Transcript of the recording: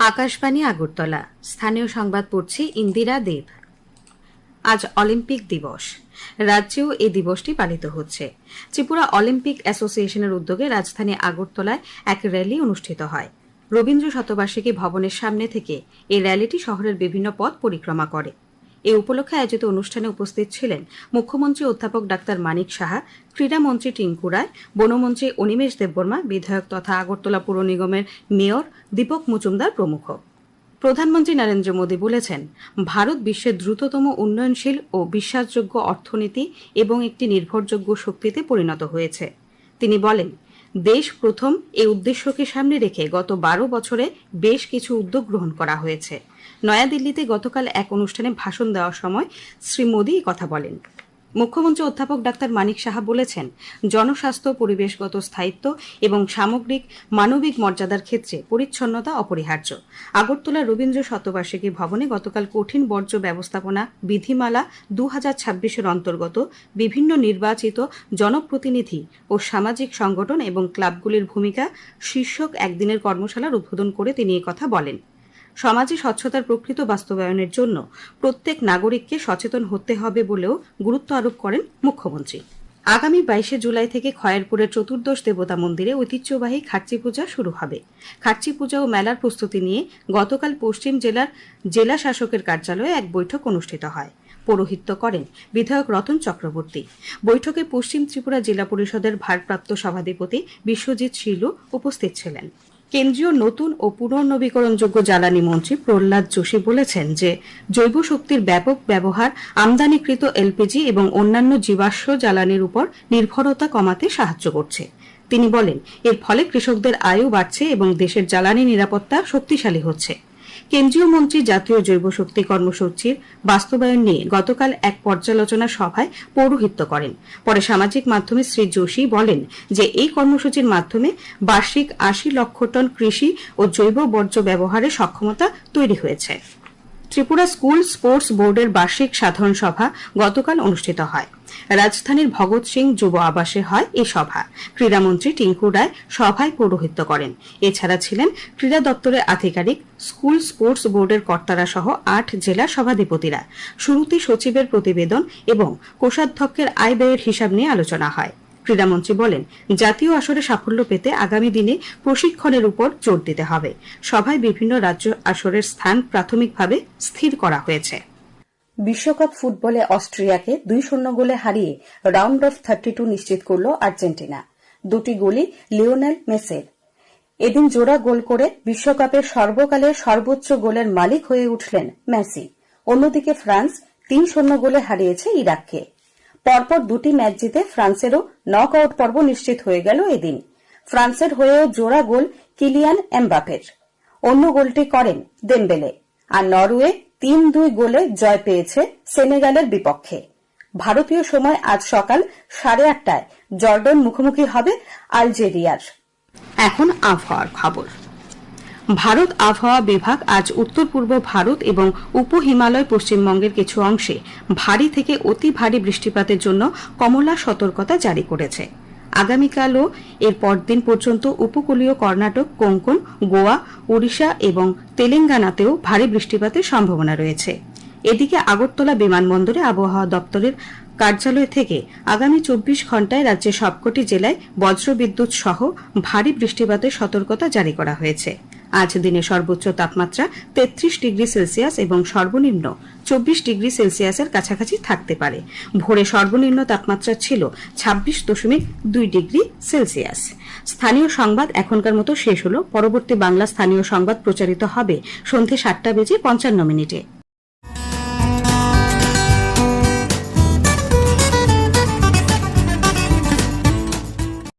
আকাশবাণী আগরতলা। স্থানীয় সংবাদ পড়ছি ইন্দিরা দেব। আজ অলিম্পিক দিবস। রাজ্যেও এই দিবসটি পালিত হচ্ছে। ত্রিপুরা অলিম্পিক অ্যাসোসিয়েশনের উদ্যোগে রাজধানী আগরতলায় এক র্যালি অনুষ্ঠিত হয়। রবীন্দ্র শতবার্ষিকী ভবনের সামনে থেকে এই র্যালিটি শহরের বিভিন্ন পথ পরিক্রমা করে। এ উপলক্ষে আয়োজিত অনুষ্ঠানে উপস্থিত ছিলেন মুখ্যমন্ত্রী অধ্যাপক ডাক্তার মানিক সাহা, ক্রীড়ামন্ত্রী টিঙ্কু রায়, বনমন্ত্রী অনিমেষ দেববর্মা, বিধায়ক তথা আগরতলা পুর নিগমের মেয়র দীপক মজুমদার প্রমুখ। প্রধানমন্ত্রী নরেন্দ্র মোদী বলেছেন, ভারত বিশ্বের দ্রুততম উন্নয়নশীল ও বিশ্বাসযোগ্য অর্থনীতি এবং একটি নির্ভরযোগ্য শক্তিতে পরিণত হয়েছে। তিনি বলেন, দেশ প্রথম এই উদ্দেশ্যকে সামনে রেখে গত 12 বছরে বেশ কিছু উদ্যোগ গ্রহণ করা হয়েছে। নয়াদিল্লিতে গতকাল এক অনুষ্ঠানে ভাষণ দেওয়ার সময় শ্রী মোদী কথা বলেন। মুখ্যমন্ত্রী অধ্যাপক ডাক্তার মানিক সাহা বলেছেন, জনস্বাস্থ্য, পরিবেশগত স্থায়িত্ব এবং সামগ্রিক মানবিক মর্যাদার ক্ষেত্রে পরিচ্ছন্নতা অপরিহার্য। আগরতলা রবীন্দ্র শতবার্ষিকী ভবনে গতকাল কঠিন বর্জ্য ব্যবস্থাপনা বিধিমালা 2026-এর অন্তর্গত বিভিন্ন নির্বাচিত জনপ্রতিনিধি ও সামাজিক সংগঠন এবং ক্লাবগুলির ভূমিকা শীর্ষক একদিনের কর্মশালার উদ্বোধন করে তিনি একথা বলেন। সমাজে স্বচ্ছতার প্রকৃত বাস্তবায়নের জন্য প্রত্যেক নাগরিককে সচেতন হতে হবে বলেও গুরুত্ব আরোপ করেন মুখ্যমন্ত্রী। আগামী 22 জুলাই থেকে খয়েরপুরের চতুর্দশ দেবতা মন্দিরে ঐতিহ্যবাহী খার্চি পূজা শুরু হবে। খার্চি পূজা ও মেলার প্রস্তুতি নিয়ে গতকাল পশ্চিম জেলার জেলা শাসকের কার্যালয়ে এক বৈঠক অনুষ্ঠিত হয়। পৌরোহিত্য করেন বিধায়ক রতন চক্রবর্তী। বৈঠকে পশ্চিম ত্রিপুরা জেলা পরিষদের ভারপ্রাপ্ত সভাধিপতি বিশ্বজিৎ শিলু উপস্থিত ছিলেন। কেন্দ্রীয় নতুন ও পুনর্নবীকরণযোগ্য জ্বালানি মন্ত্রী প্রহ্লাদ যোশী বলেছেন যে জৈব শক্তির ব্যাপক ব্যবহার আমদানিকৃত এলপিজি এবং অন্যান্য জীবাশ্ম জ্বালানির উপর নির্ভরতা কমাতে সাহায্য করছে। তিনি বলেন, এর ফলে কৃষকদের আয়ও বাড়ছে এবং দেশের জ্বালানি নিরাপত্তা শক্তিশালী হচ্ছে। কেন্দ্রীয় মন্ত্রী জাতীয় জৈব শক্তি কর্মসূচির বাস্তবায়ন নিয়ে গতকাল এক পর্যালোচনা সভায় পৌরোহিত্য করেন। পরে সামাজিক মাধ্যমে শ্রী যোশী বলেন যে এই কর্মসূচির মাধ্যমে বার্ষিক 80 লক্ষ টন কৃষি ও জৈব বর্জ্য ব্যবহারের সক্ষমতা তৈরি হয়েছে। ত্রিপুরা স্কুল স্পোর্টস বোর্ডের বার্ষিক সাধারণ সভা গতকাল অনুষ্ঠিত হয়। রাজধানীর ভগৎ সিং যুব আবাসে হয় এই সভা। ক্রীড়ামন্ত্রী টিঙ্কু রায় সভায় পৌরোহিত্য করেন। এছাড়া ছিলেন ক্রীড়া দপ্তরের আধিকারিক, স্কুল স্পোর্টস বোর্ডের কর্তারা সহ 8 জেলা সভাধিপতিরা। শুরুতে সচিবের প্রতিবেদন এবং কোষাধ্যক্ষের আয় ব্যয়ের হিসাব নিয়ে আলোচনা হয়। ক্রীড়ামন্ত্রী বলেন, জাতীয় আসরে সাফল্য পেতে আগামী দিনে প্রশিক্ষণের উপর জোর দিতে হবে। সভায় বিভিন্ন রাজ্য আসরের স্থান প্রাথমিকভাবে স্থির করা হয়েছে। বিশ্বকাপ ফুটবলে অস্ট্রিয়াকে 2-0 গোলে হারিয়ে রাউন্ড অফ 32 নিশ্চিত করল আর্জেন্টিনা। 2টি গোলই লিওনেল মেসির। এদিন জোড়া গোল করে বিশ্বকাপের সর্বকালের সর্বোচ্চ গোলের মালিক হয়ে উঠলেন মেসি। অন্যদিকে ফ্রান্স 3-0 গোলে হারিয়েছে ইরাককে। পরপর 2টি ম্যাচ জিতে ফ্রান্সেরও নক আউট পর্ব নিশ্চিত হয়ে গেল এদিন। ফ্রান্সের হয়েও জোড়া গোল কিলিয়ান এমবাপের। অন্য গোলটি করেন দেমবেলে। আর নরওয়ে 3-2 গোলে জয় পেয়েছে সেনেগালের বিপক্ষে। ভারতীয় সময় আজ সকাল 8:30টায় জর্ডন মুখোমুখি হবে আলজেরিয়ার। এখন আবহাওয়ার খবর। ভারত আবহাওয়া বিভাগ আজ উত্তর পূর্ব ভারত এবং উপহিমালয় পশ্চিমবঙ্গের কিছু অংশে ভারী থেকে অতি ভারী বৃষ্টিপাতের জন্য কমলা সতর্কতা জারি করেছে। আগামীকালও এর পরদিন পর্যন্ত উপকূলীয় কর্ণাটক, কোঙ্কণ, গোয়া, ওড়িশা এবং তেলেঙ্গানাতেও ভারী বৃষ্টিপাতের সম্ভাবনা রয়েছে। এদিকে আগরতলা বিমানবন্দরে আবহাওয়া দপ্তরের কার্যালয় থেকে আগামী 24 ঘণ্টায় রাজ্যের সবকটি জেলায় বজ্রবিদ্যুৎ সহ ভারী বৃষ্টিপাতের সতর্কতা জারি করা হয়েছে। আজ দিনে সর্বোচ্চ তাপমাত্রা 33 ডিগ্রি সেলসিয়াস এবং সর্বনিম্ন 24 ডিগ্রি সেলসিয়াসের কাছাকাছি থাকতে পারে। ভোরে সর্বনিম্ন তাপমাত্রা ছিল 26.2 ডিগ্রি সেলসিয়াস। স্থানীয় সংবাদ এখনকার মতো শেষ হলো। পরবর্তী বাংলা স্থানীয় সংবাদ প্রচারিত হবে সন্ধ্যে 7:55 মিনিটে।